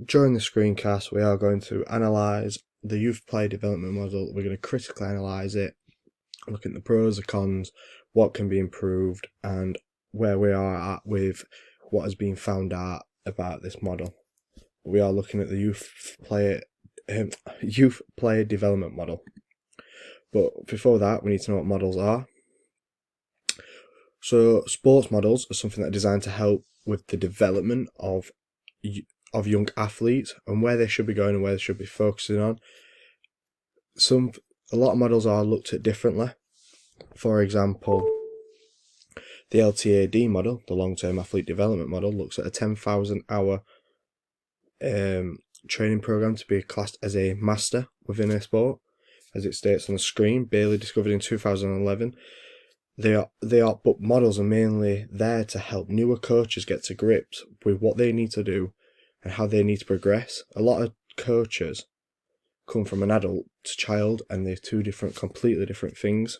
during the screencast, we are going to analyse the youth player development model. We're going to critically analyse it, look at the pros, the cons, what can be improved, and where we are at with what has been found out about this model. We are looking at the youth player development model. But before that, we need to know what models are. So sports models are something that are designed to help with the development of young athletes and where they should be going and where they should be focusing on. A lot of models are looked at differently. For example, the LTAD model, the long-term athlete development model, looks at a 10,000 hour training program to be classed as a master within a sport. As it states on the screen, Bailey discovered in 2011. But models are mainly there to help newer coaches get to grips with what they need to do and how they need to progress. A lot of coaches come from an adult to child, and they're two completely different things.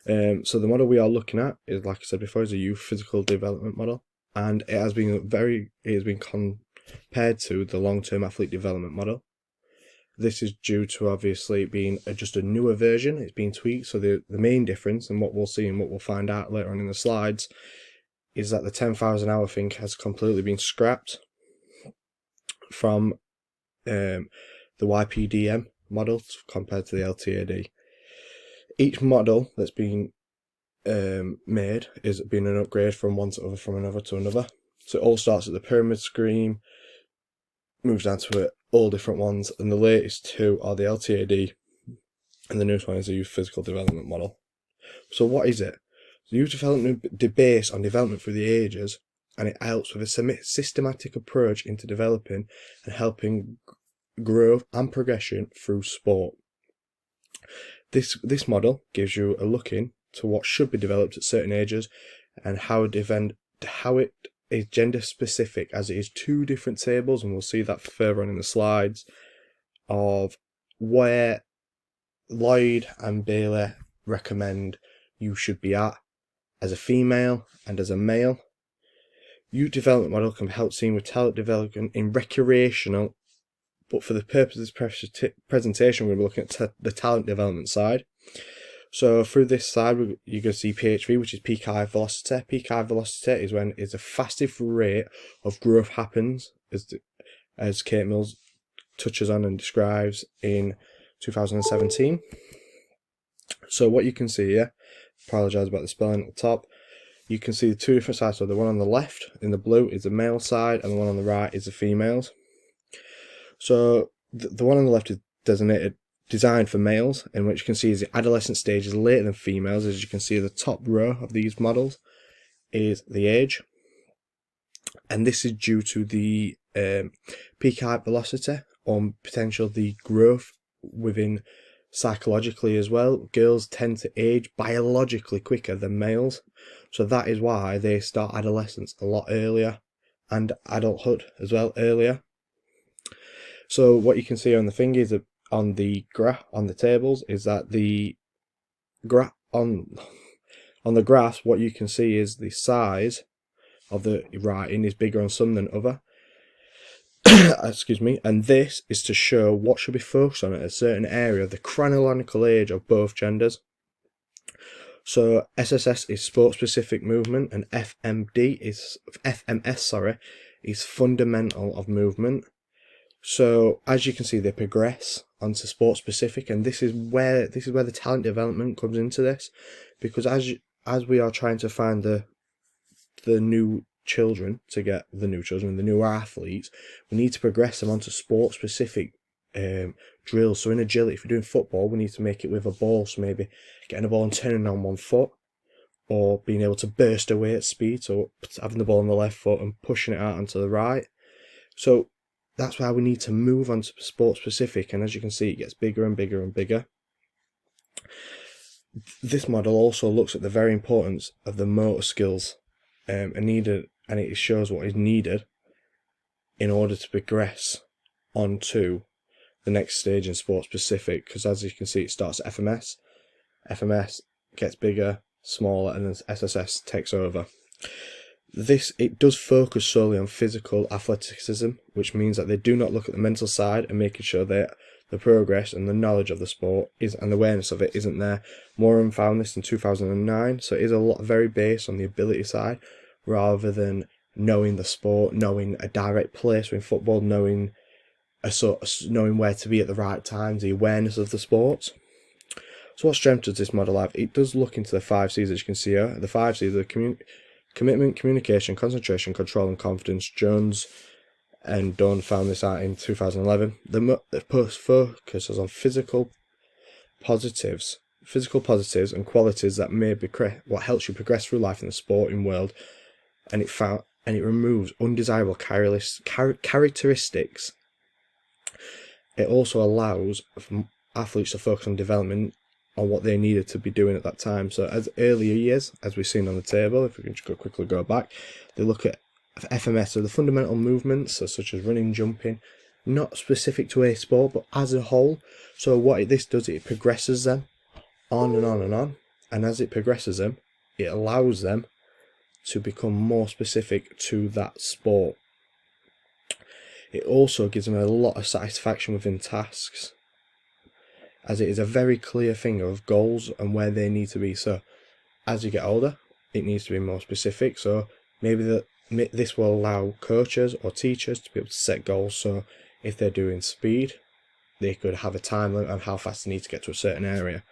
So the model we are looking at is, like I said before, is a youth physical development model, and it has been compared to the long-term athlete development model. This is due to obviously being just a newer version. It's been tweaked. So the main difference, and what we'll see and what we'll find out later on in the slides, is that the 10,000 hour thing has completely been scrapped from the YPDM model compared to the LTAD. Each model that's been made is being an upgrade from another to another. So it all starts at the pyramid scheme, moves down to all different ones, and the latest two are the LTAD, and the newest one is the youth physical development model. So what is it? The youth development is based on development through the ages, and it helps with a systematic approach into developing and helping growth and progression through sport. This model gives you a look into what should be developed at certain ages and how it is gender specific, as it is two different tables, and we'll see that further on in the slides, of where Lloyd and Bailey recommend you should be at as a female and as a male. Youth development model can help seen with talent development in recreational, but for the purpose of this presentation, we're going to be looking at the talent development side. So through this side, you're going to see PHV, which is peak height velocity. Peak height velocity is when the fastest rate of growth happens, as Kate Mills touches on and describes in 2017. So what you can see here, apologise about the spelling at the top, you can see the two different sides. So the one on the left in the blue is the male side, and the one on the right is the females. So the one on the left is designed for males, and what you can see is the adolescent stage is later than females. As you can see, the top row of these models is the age, and this is due to the peak height velocity, or potential the growth within psychologically as well. Girls tend to age biologically quicker than males, so that is why they start adolescence a lot earlier, and adulthood as well earlier. So what you can see on the thing is that on the graph on the tables is that the graph on the graphs, what you can see is the size of the writing is bigger on some than other. Excuse me. And this is to show what should be focused on at a certain area of the chronological age of both genders. So SSS is sport specific movement, and FMS is fundamental of movement. So as you can see, they progress onto sport specific, and this is where the talent development comes into this, because as we are trying to find the new children, the new athletes, we need to progress them onto sport specific drills. So in agility, if we're doing football, we need to make it with a ball, so maybe getting a ball and turning on one foot, or being able to burst away at speed, so having the ball on the left foot and pushing it out onto the right. So that's why we need to move on to sport specific, and as you can see, it gets bigger and bigger and bigger. This model also looks at the very importance of the motor skills and it shows what is needed in order to progress onto the next stage in sport specific, because as you can see, it starts at FMS gets bigger, smaller, and then SSS takes over. It does focus solely on physical athleticism, which means that they do not look at the mental side and making sure that the progress and the knowledge of the sport and the awareness of it isn't there. Moran found this in 2009, so it is very based on the ability side rather than knowing the sport, knowing a direct place in football, knowing where to be at the right times, the awareness of the sport. So what strength does this model have? It does look into the 5 C's, as you can see here. The 5 C's are commitment, communication, concentration, control, and confidence. Jones and Dunn found this out in 2011. The post focuses on physical positives and qualities that may be what helps you progress through life in the sporting world, and it removes undesirable characteristics. It also allows athletes to focus on development on what they needed to be doing at that time. So as earlier years, as we've seen on the table, if we can just quickly go back, they look at FMS, so the fundamental movements, so such as running, jumping, not specific to a sport, but as a whole. So what this does, it progresses them on and on and on. And as it progresses them, it allows them to become more specific to that sport. It also gives them a lot of satisfaction within tasks, as it is a very clear thing of goals and where they need to be. So as you get older, it needs to be more specific. So maybe this will allow coaches or teachers to be able to set goals. So if they're doing speed, they could have a time limit on how fast they need to get to a certain area.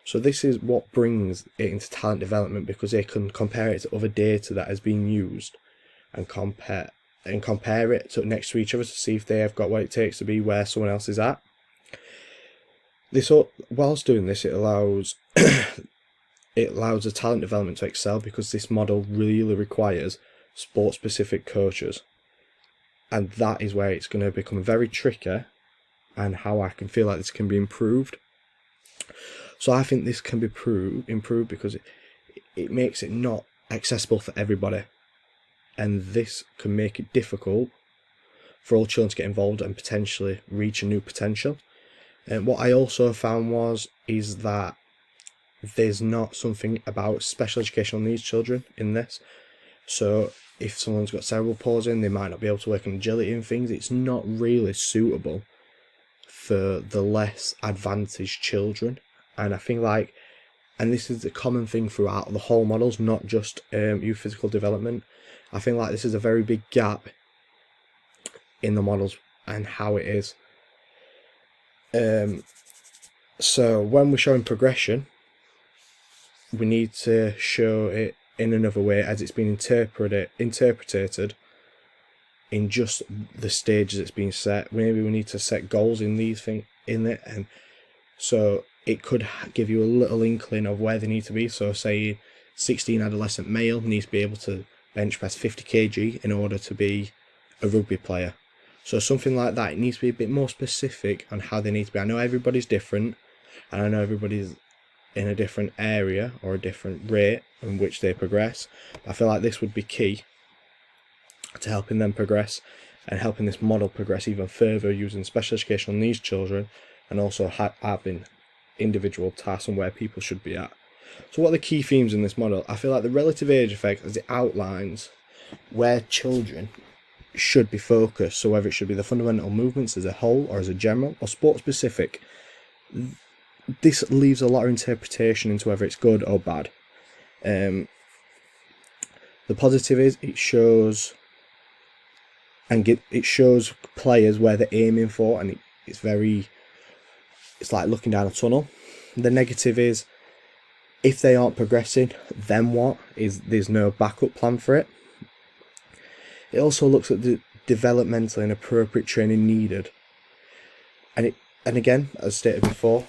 So this is what brings it into talent development, because they can compare it to other data that has been used and compare it to next to each other to see if they have got what it takes to be where someone else is at. Whilst doing this, it allows the talent development to excel, because this model really requires sport-specific coaches, and that is where it's going to become very tricky, and how I can feel like this can be improved. So I think this can be improved because it makes it not accessible for everybody, and this can make it difficult for all children to get involved and potentially reach a new potential. And what I also found is that there's not something about special educational needs children in this. So if someone's got cerebral palsy and they might not be able to work on agility and things, it's not really suitable for the less advantaged children. And I think and this is a common thing throughout the whole models, not just youth physical development. I think this is a very big gap in the models and how it is. So when we're showing progression, we need to show it in another way, as it's been interpreted in just the stages it's been set. Maybe we need to set goals in these things in it, and so it could give you a little inkling of where they need to be. So say 16 adolescent male needs to be able to bench press 50 kg in order to be a rugby player. So something like that, it needs to be a bit more specific on how they need to be. I know everybody's different, and I know everybody's in a different area or a different rate in which they progress. I feel like this would be key to helping them progress and helping this model progress even further, using special educational needs children and also having individual tasks and where people should be at. So what are the key themes in this model? I feel like the relative age effect, as it outlines where children should be focused, so whether it should be the fundamental movements as a whole or as a general or sport specific, this leaves a lot of interpretation into whether it's good or bad. The positive is it shows players where they're aiming for, and it's like looking down a tunnel. The negative is if they aren't progressing, then what? There's no backup plan for it. It also looks at the developmental and appropriate training needed. And again, as stated before,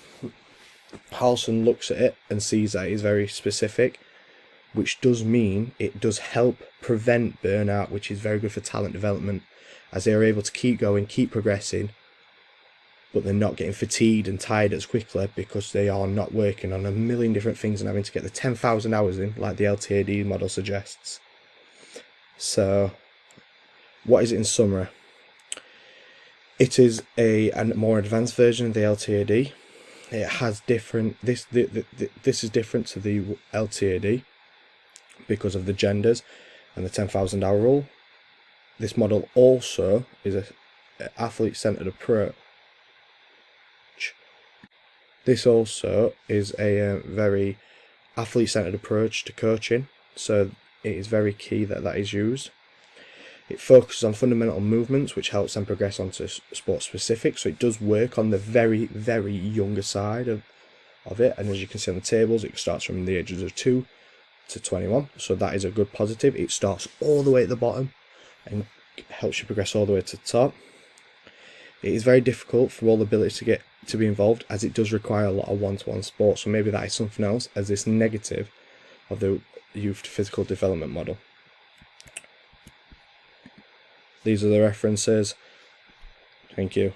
Halson looks at it and sees that it is very specific, which does mean it does help prevent burnout, which is very good for talent development, as they are able to keep going, keep progressing, but they're not getting fatigued and tired as quickly because they are not working on a million different things and having to get the 10,000 hours in, like the LTAD model suggests. So what is it in summary? It is a more advanced version of the LTAD. It has different. This is different to the LTAD because of the genders, and the 10,000 hour rule. This model also is an athlete-centered approach. This also is a very athlete-centered approach to coaching, so it is very key that that is used. It focuses on fundamental movements, which helps them progress onto sport specific, so it does work on the very, very younger side of it, and as you can see on the tables, it starts from the ages of 2 to 21, so that is a good positive. It starts all the way at the bottom and helps you progress all the way to the top. It is very difficult for all the abilities to be involved, as it does require a lot of one-to-one sport, so maybe that is something else as this negative of the youth physical development model. These are the references. Thank you.